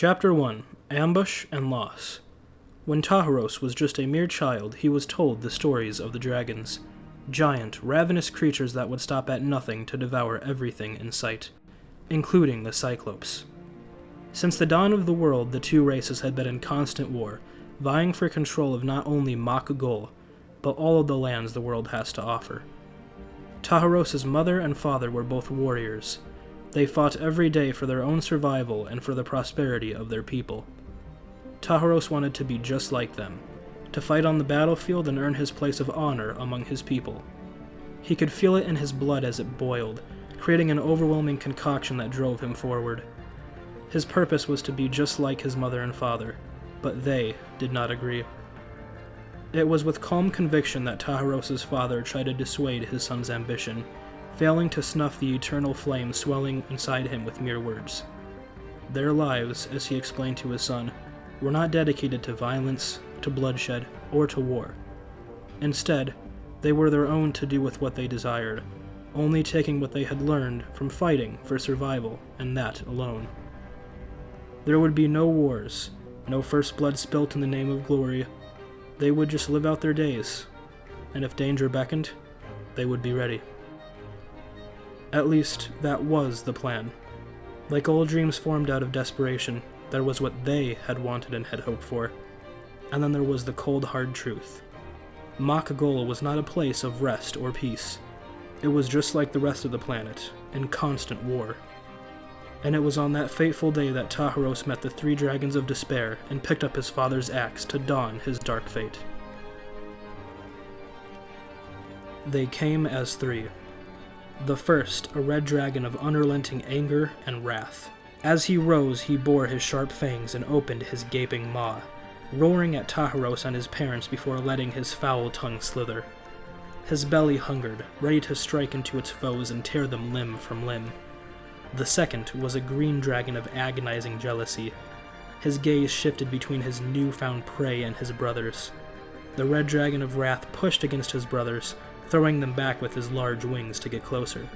Chapter 1. Ambush and Loss. When Taharos was just a mere child, he was told the stories of the dragons. Giant, ravenous creatures that would stop at nothing to devour everything in sight, including the Cyclopes. Since the dawn of the world, the two races had been in constant war, vying for control of not only Mok Ghul, but all of the lands the world has to offer. Taharos' mother and father were both warriors. They fought every day for their own survival and for the prosperity of their people. Taharos wanted to be just like them, to fight on the battlefield and earn his place of honor among his people. He could feel it in his blood as it boiled, creating an overwhelming concoction that drove him forward. His purpose was to be just like his mother and father, but they did not agree. It was with calm conviction that Taharos' father tried to dissuade his son's ambition, failing to snuff the eternal flame swelling inside him with mere words. Their lives, as he explained to his son, were not dedicated to violence, to bloodshed, or to war. Instead, they were their own to do with what they desired, only taking what they had learned from fighting for survival, and that alone. There would be no wars, no first blood spilt in the name of glory. They would just live out their days, and if danger beckoned, they would be ready. At least, that was the plan. Like all dreams formed out of desperation, there was what they had wanted and had hoped for. And then there was the cold, hard truth. Mok Ghul was not a place of rest or peace. It was just like the rest of the planet, in constant war. And it was on that fateful day that Taharos met the three dragons of despair and picked up his father's axe to don his dark fate. They came as three. The first, a red dragon of unrelenting anger and wrath. As he rose, he bore his sharp fangs and opened his gaping maw, roaring at Taharos and his parents before letting his foul tongue slither. His belly hungered, ready to strike into its foes and tear them limb from limb. The second was a green dragon of agonizing jealousy. His gaze shifted between his newfound prey and his brothers. The red dragon of wrath pushed against his brothers, throwing them back with his large wings to get closer.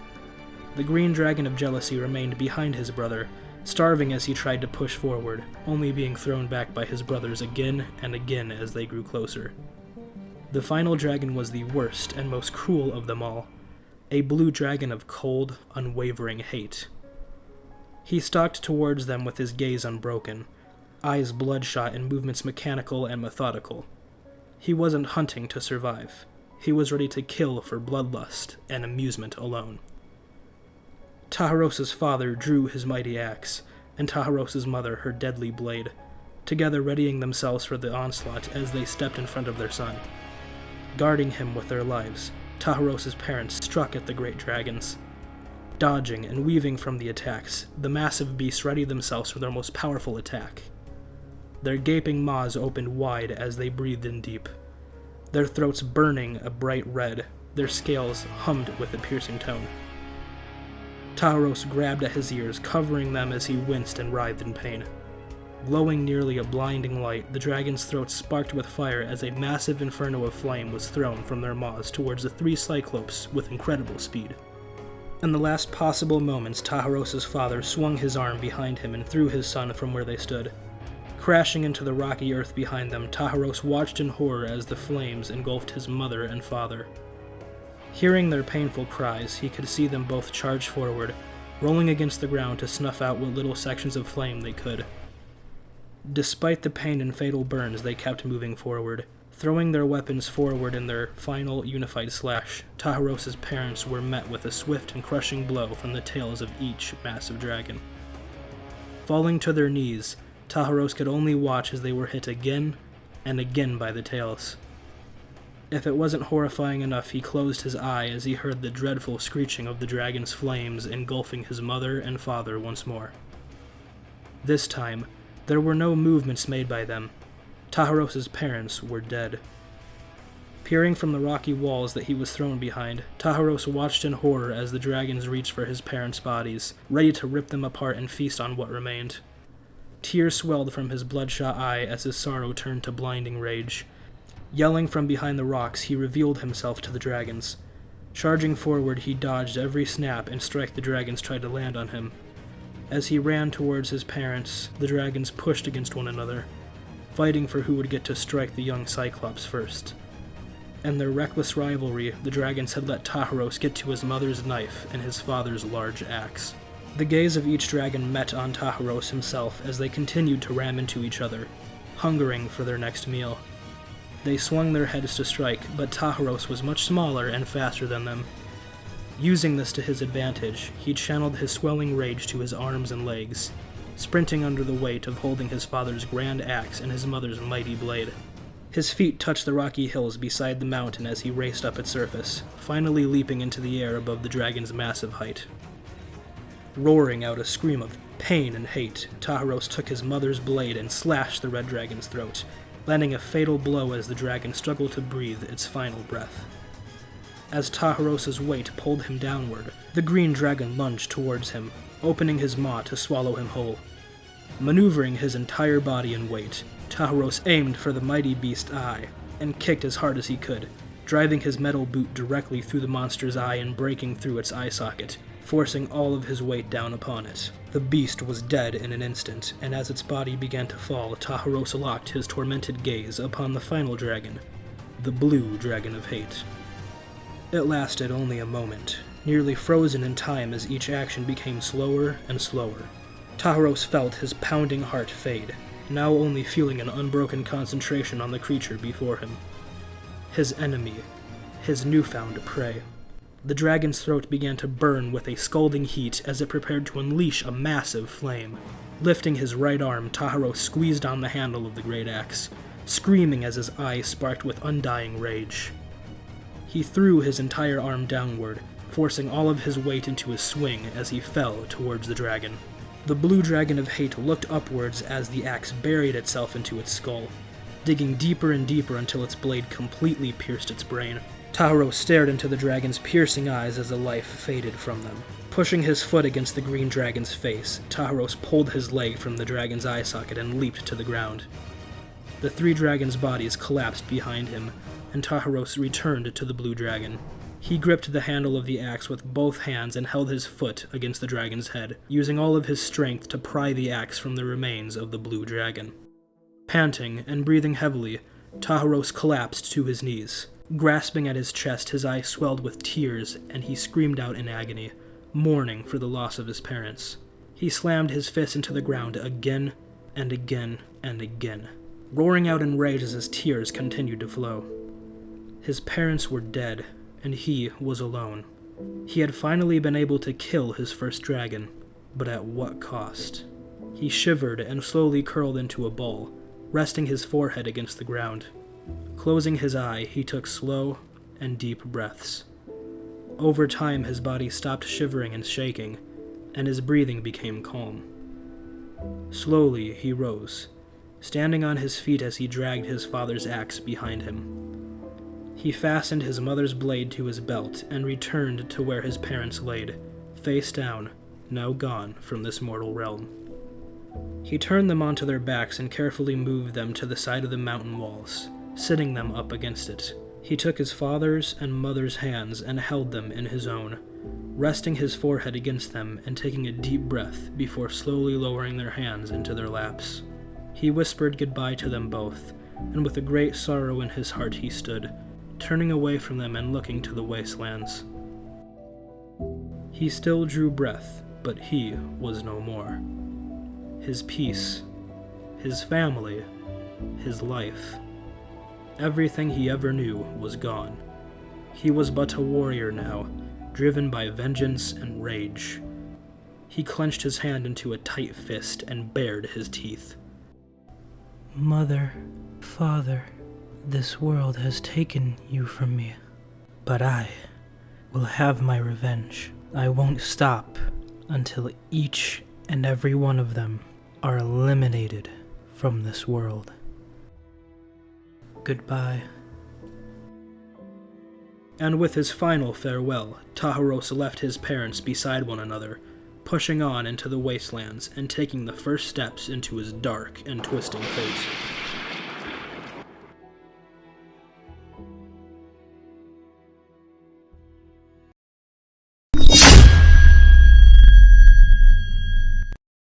The green dragon of jealousy remained behind his brother, starving as he tried to push forward, only being thrown back by his brothers again and again as they grew closer. The final dragon was the worst and most cruel of them all, a blue dragon of cold, unwavering hate. He stalked towards them with his gaze unbroken, eyes bloodshot and movements mechanical and methodical. He wasn't hunting to survive. He was ready to kill for bloodlust and amusement alone. Taharos' father drew his mighty axe, and Taharos' mother her deadly blade, together readying themselves for the onslaught as they stepped in front of their son. Guarding him with their lives, Taharos' parents struck at the great dragons. Dodging and weaving from the attacks, the massive beasts readied themselves for their most powerful attack. Their gaping maws opened wide as they breathed in deep, their throats burning a bright red, their scales hummed with a piercing tone. Taharos grabbed at his ears, covering them as he winced and writhed in pain. Glowing nearly a blinding light, the dragon's throats sparked with fire as a massive inferno of flame was thrown from their maws towards the three Cyclopes with incredible speed. In the last possible moments, Taharos' father swung his arm behind him and threw his son from where they stood. Crashing into the rocky earth behind them, Taharos watched in horror as the flames engulfed his mother and father. Hearing their painful cries, he could see them both charge forward, rolling against the ground to snuff out what little sections of flame they could. Despite the pain and fatal burns, they kept moving forward. Throwing their weapons forward in their final unified slash, Taharos' parents were met with a swift and crushing blow from the tails of each massive dragon. Falling to their knees, Taharos could only watch as they were hit again and again by the tails. If it wasn't horrifying enough, he closed his eye as he heard the dreadful screeching of the dragon's flames engulfing his mother and father once more. This time, there were no movements made by them. Taharos' parents were dead. Peering from the rocky walls that he was thrown behind, Taharos watched in horror as the dragons reached for his parents' bodies, ready to rip them apart and feast on what remained. Tears swelled from his bloodshot eye as his sorrow turned to blinding rage. Yelling from behind the rocks, he revealed himself to the dragons. Charging forward, he dodged every snap and strike the dragons tried to land on him. As he ran towards his parents, the dragons pushed against one another, fighting for who would get to strike the young Cyclops first. In their reckless rivalry, the dragons had let Taharos get to his mother's knife and his father's large axe. The gaze of each dragon met on Taharos himself as they continued to ram into each other, hungering for their next meal. They swung their heads to strike, but Taharos was much smaller and faster than them. Using this to his advantage, he channeled his swelling rage to his arms and legs, sprinting under the weight of holding his father's grand axe and his mother's mighty blade. His feet touched the rocky hills beside the mountain as he raced up its surface, finally leaping into the air above the dragon's massive height. Roaring out a scream of pain and hate, Taharos took his mother's blade and slashed the red dragon's throat, landing a fatal blow as the dragon struggled to breathe its final breath. As Taharos' weight pulled him downward, the green dragon lunged towards him, opening his maw to swallow him whole. Maneuvering his entire body and weight, Taharos aimed for the mighty beast's eye, and kicked as hard as he could, driving his metal boot directly through the monster's eye and breaking through its eye socket, forcing all of his weight down upon it. The beast was dead in an instant, and as its body began to fall, Taharos locked his tormented gaze upon the final dragon, the blue dragon of hate. It lasted only a moment, nearly frozen in time as each action became slower and slower. Taharos felt his pounding heart fade, now only feeling an unbroken concentration on the creature before him. His enemy, his newfound prey. The dragon's throat began to burn with a scalding heat as it prepared to unleash a massive flame. Lifting his right arm, Taharos squeezed on the handle of the great axe, screaming as his eyes sparked with undying rage. He threw his entire arm downward, forcing all of his weight into his swing as he fell towards the dragon. The blue dragon of hate looked upwards as the axe buried itself into its skull, digging deeper and deeper until its blade completely pierced its brain. Taharos stared into the dragon's piercing eyes as the life faded from them. Pushing his foot against the green dragon's face, Taharos pulled his leg from the dragon's eye socket and leaped to the ground. The three dragons' bodies collapsed behind him, and Taharos returned to the blue dragon. He gripped the handle of the axe with both hands and held his foot against the dragon's head, using all of his strength to pry the axe from the remains of the blue dragon. Panting and breathing heavily, Taharos collapsed to his knees. Grasping at his chest, his eyes swelled with tears, and he screamed out in agony, mourning for the loss of his parents. He slammed his fist into the ground again and again and again, roaring out in rage as his tears continued to flow. His parents were dead, and he was alone. He had finally been able to kill his first dragon, but at what cost? He shivered and slowly curled into a ball, resting his forehead against the ground. Closing his eye, he took slow and deep breaths. Over time, his body stopped shivering and shaking, and his breathing became calm. Slowly, he rose, standing on his feet as he dragged his father's axe behind him. He fastened his mother's blade to his belt and returned to where his parents laid, face down, now gone from this mortal realm. He turned them onto their backs and carefully moved them to the side of the mountain walls, sitting them up against it. He took his father's and mother's hands and held them in his own, resting his forehead against them and taking a deep breath before slowly lowering their hands into their laps. He whispered goodbye to them both, and with a great sorrow in his heart he stood, turning away from them and looking to the wastelands. He still drew breath, but he was no more. His peace, his family, his life, everything he ever knew was gone. He was but a warrior now, driven by vengeance and rage. He clenched his hand into a tight fist and bared his teeth. Mother, Father, this world has taken you from me, but I will have my revenge. I won't stop until each and every one of them are eliminated from this world. Goodbye. And with his final farewell, Taharos left his parents beside one another, pushing on into the wastelands and taking the first steps into his dark and twisting fate.